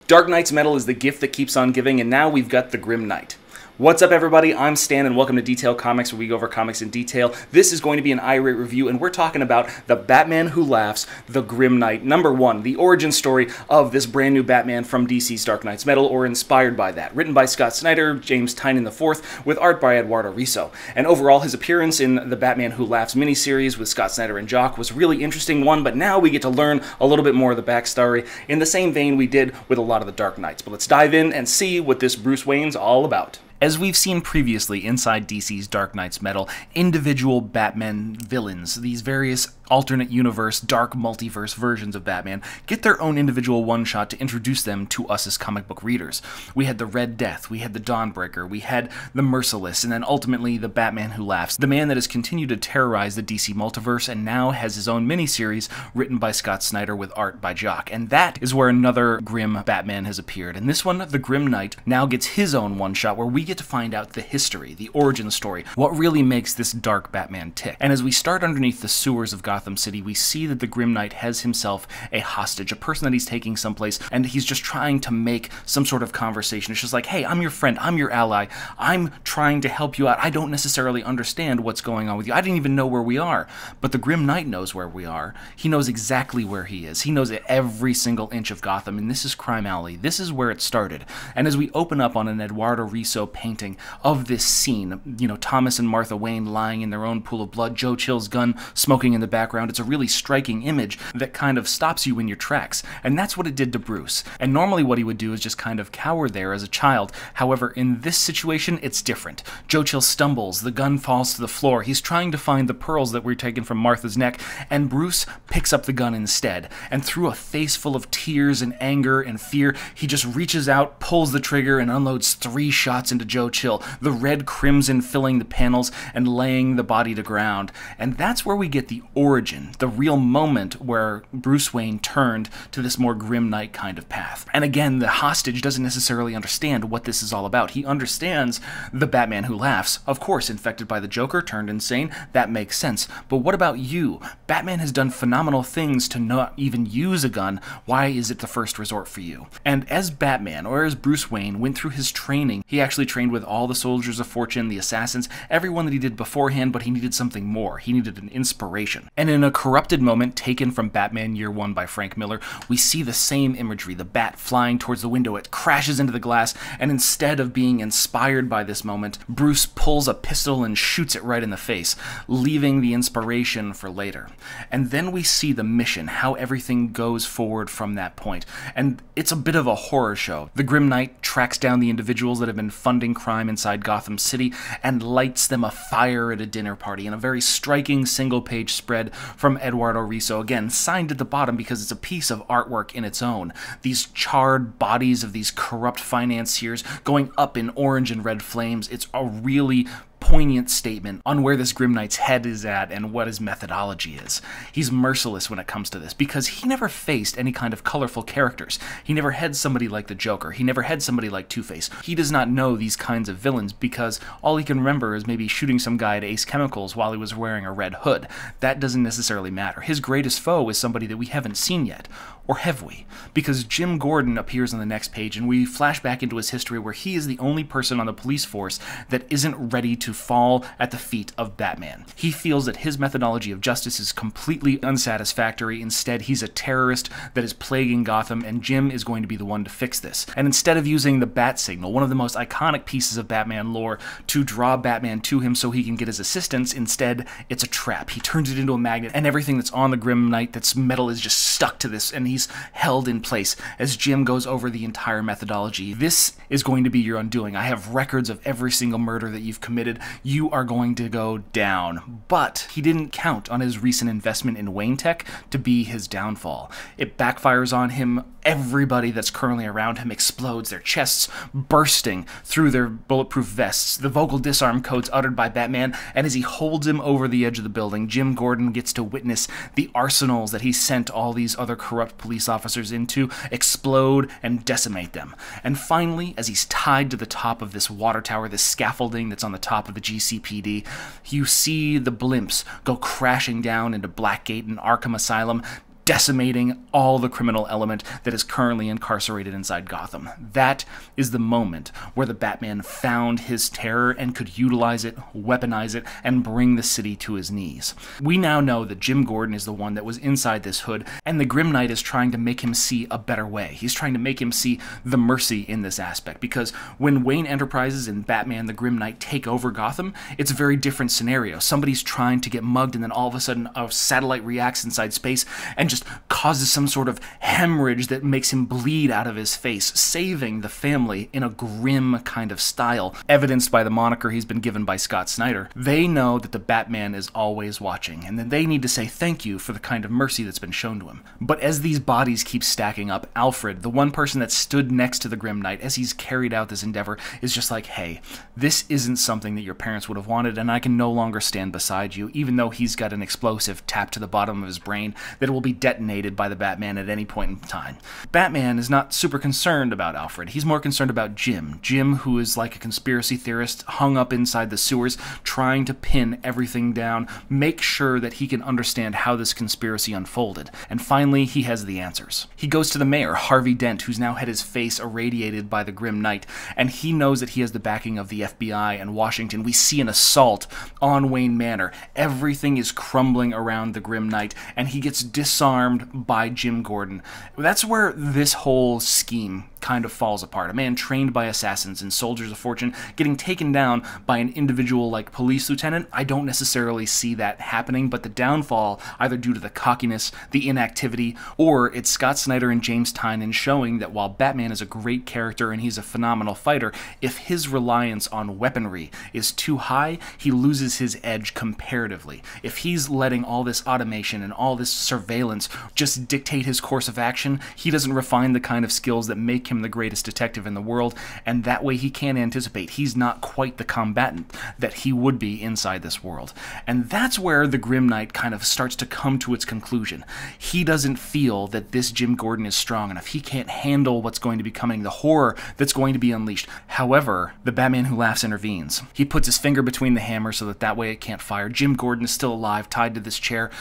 Dark Knight's metal is the gift that keeps on giving, and now we've got the Grim Knight. What's up, everybody? I'm Stan, and welcome to Detail Comics, where we go over comics in detail. This is going to be an irate review, and we're talking about The Batman Who Laughs, The Grim Knight. Number one, the origin story of this brand new Batman from DC's Dark Knight's Metal, or inspired by that. Written by Scott Snyder, James Tynion IV, with art by Eduardo Risso. And overall, his appearance in the Batman Who Laughs miniseries with Scott Snyder and Jock was a really interesting one, but now we get to learn a little bit more of the backstory in the same vein we did with a lot of the Dark Knights. But let's dive in and see what this Bruce Wayne's all about. As we've seen previously inside DC's Dark Knight's Metal, individual Batman villains, these various alternate universe, dark multiverse versions of Batman, get their own individual one-shot to introduce them to us as comic book readers. We had the Red Death, we had the Dawnbreaker, we had the Merciless, and then ultimately the Batman Who Laughs, the man that has continued to terrorize the DC multiverse and now has his own miniseries written by Scott Snyder with art by Jock. And that is where another grim Batman has appeared. And this one, the Grim Knight, now gets his own one-shot where we get to find out the history, the origin story, what really makes this dark Batman tick. And as we start underneath the sewers of Gotham City, we see that the Grim Knight has himself a hostage, a person that he's taking someplace, and he's just trying to make some sort of conversation. It's just like, hey, I'm your friend, I'm your ally, I'm trying to help you out. I don't necessarily understand what's going on with you. I didn't even know where we are. But the Grim Knight knows where we are. He knows exactly where he is. He knows every single inch of Gotham, and this is Crime Alley. This is where it started. And as we open up on an Eduardo Risso painting of this scene, you know, Thomas and Martha Wayne lying in their own pool of blood, Joe Chill's gun smoking in the background, it's a really striking image that kind of stops you in your tracks. And that's what it did to Bruce. And normally what he would do is just kind of cower there as a child. However, in this situation, it's different. Joe Chill stumbles, the gun falls to the floor, he's trying to find the pearls that were taken from Martha's neck, and Bruce picks up the gun instead. And through a face full of tears and anger and fear, he just reaches out, pulls the trigger, and unloads 3 shots into Joe Chill, the red crimson filling the panels and laying the body to ground. And that's where we get the origin, the real moment where Bruce Wayne turned to this more Grim Knight kind of path. And again, the hostage doesn't necessarily understand what this is all about. He understands the Batman Who Laughs. Of course, infected by the Joker, turned insane, that makes sense. But what about you? Batman has done phenomenal things to not even use a gun. Why is it the first resort for you? And as Batman, or as Bruce Wayne, went through his training, he actually trained with all the soldiers of fortune, the assassins, everyone that he did beforehand, but he needed something more. He needed an inspiration. And in a corrupted moment taken from Batman Year One by Frank Miller, we see the same imagery, the bat flying towards the window, it crashes into the glass, and instead of being inspired by this moment, Bruce pulls a pistol and shoots it right in the face, leaving the inspiration for later. And then we see the mission, how everything goes forward from that point. And it's a bit of a horror show. The Grim Knight tracks down the individuals that have been funding crime inside Gotham City and lights them afire at a dinner party in a very striking single-page spread from Eduardo Risso, again, signed at the bottom because it's a piece of artwork in its own. These charred bodies of these corrupt financiers going up in orange and red flames. It's a really poignant statement on where this Grim Knight's head is at and what his methodology is. He's merciless when it comes to this because he never faced any kind of colorful characters. He never had somebody like the Joker. He never had somebody like Two-Face. He does not know these kinds of villains because all he can remember is maybe shooting some guy at Ace Chemicals while he was wearing a red hood. That doesn't necessarily matter. His greatest foe is somebody that we haven't seen yet. Or have we? Because Jim Gordon appears on the next page and we flash back into his history where he is the only person on the police force that isn't ready to fall at the feet of Batman. He feels that his methodology of justice is completely unsatisfactory. Instead, he's a terrorist that is plaguing Gotham, and Jim is going to be the one to fix this. And instead of using the bat signal, one of the most iconic pieces of Batman lore, to draw Batman to him so he can get his assistance, instead, it's a trap. He turns it into a magnet, and everything that's on the Grim Knight that's metal is just stuck to this, and he's held in place as Jim goes over the entire methodology. This is going to be your undoing. I have records of every single murder that you've committed. You are going to go down. But he didn't count on his recent investment in Wayne Tech to be his downfall. It backfires on him. Everybody that's currently around him explodes, their chests bursting through their bulletproof vests, the vocal disarm codes uttered by Batman, and as he holds him over the edge of the building, Jim Gordon gets to witness the arsenals that he sent all these other corrupt police officers into explode and decimate them. And finally, as he's tied to the top of this water tower, this scaffolding that's on the top of the GCPD, you see the blimps go crashing down into Blackgate and Arkham Asylum, decimating all the criminal element that is currently incarcerated inside Gotham. That is the moment where the Batman found his terror and could utilize it, weaponize it, and bring the city to his knees. We now know that Jim Gordon is the one that was inside this hood, and the Grim Knight is trying to make him see a better way. He's trying to make him see the mercy in this aspect, because when Wayne Enterprises and Batman the Grim Knight take over Gotham, it's a very different scenario. Somebody's trying to get mugged, and then all of a sudden a satellite reacts inside space and just causes some sort of hemorrhage that makes him bleed out of his face, saving the family in a grim kind of style, evidenced by the moniker he's been given by Scott Snyder. They know that the Batman is always watching, and then they need to say thank you for the kind of mercy that's been shown to him. But as these bodies keep stacking up, Alfred, the one person that stood next to the Grim Knight as he's carried out this endeavor, is just like, hey, this isn't something that your parents would have wanted, and I can no longer stand beside you, even though he's got an explosive tapped to the bottom of his brain that will be detonated by the Batman at any point in time. Batman is not super concerned about Alfred. He's more concerned about Jim. Jim, who is like a conspiracy theorist hung up inside the sewers, trying to pin everything down, make sure that he can understand how this conspiracy unfolded. And finally, he has the answers. He goes to the mayor, Harvey Dent, who's now had his face irradiated by the Grim Knight, and he knows that he has the backing of the FBI and Washington. We see an assault on Wayne Manor. Everything is crumbling around the Grim Knight, and he gets disarmed by Jim Gordon. That's where this whole scheme kind of falls apart. A man trained by assassins and soldiers of fortune getting taken down by an individual like police lieutenant. I don't necessarily see that happening, but the downfall, either due to the cockiness, the inactivity, or it's Scott Snyder and James Tynion showing that while Batman is a great character and he's a phenomenal fighter, if his reliance on weaponry is too high, he loses his edge comparatively. If he's letting all this automation and all this surveillance just dictate his course of action, he doesn't refine the kind of skills that make him the greatest detective in the world, and that way he can't anticipate. He's not quite the combatant that he would be inside this world. And that's where the Grim Knight kind of starts to come to its conclusion. He doesn't feel that this Jim Gordon is strong enough. He can't handle what's going to be coming, the horror that's going to be unleashed. However, the Batman Who Laughs intervenes. He puts his finger between the hammer so that way it can't fire. Jim Gordon is still alive, tied to this chair.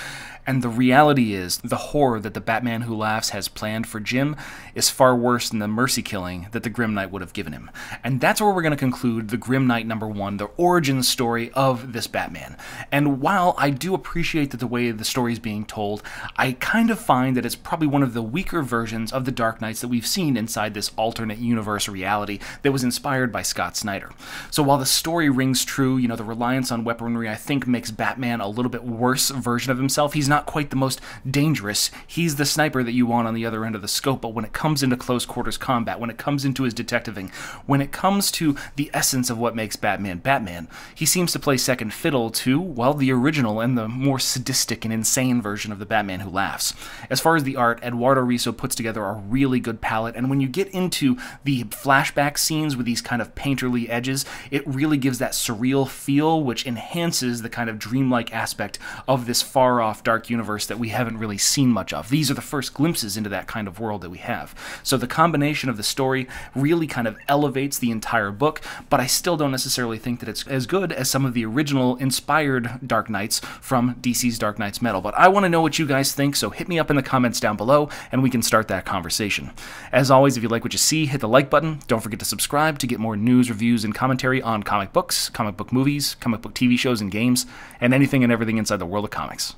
And the reality is, the horror that the Batman Who Laughs has planned for Jim is far worse than the mercy killing that the Grim Knight would have given him. And that's where we're going to conclude the Grim Knight #1, the origin story of this Batman. And while I do appreciate that the way the story is being told, I kind of find that it's probably one of the weaker versions of the Dark Knights that we've seen inside this alternate universe reality that was inspired by Scott Snyder. So while the story rings true, you know, the reliance on weaponry I think makes Batman a little bit worse version of himself. He's not quite the most dangerous. He's the sniper that you want on the other end of the scope, but when it comes into close quarters combat, when it comes into his detectiving, when it comes to the essence of what makes Batman Batman, he seems to play second fiddle to, well, the original and the more sadistic and insane version of the Batman Who Laughs. As far as the art, Eduardo Risso puts together a really good palette, and when you get into the flashback scenes with these kind of painterly edges, it really gives that surreal feel, which enhances the kind of dreamlike aspect of this far-off dark universe that we haven't really seen much of. These are the first glimpses into that kind of world that we have. So the combination of the story really kind of elevates the entire book, but I still don't necessarily think that it's as good as some of the original inspired Dark Knights from DC's Dark Knights Metal. But I want to know what you guys think, so hit me up in the comments down below and we can start that conversation. As always, if you like what you see, hit the like button. Don't forget to subscribe to get more news, reviews, and commentary on comic books, comic book movies, comic book TV shows and games, and anything and everything inside the world of comics.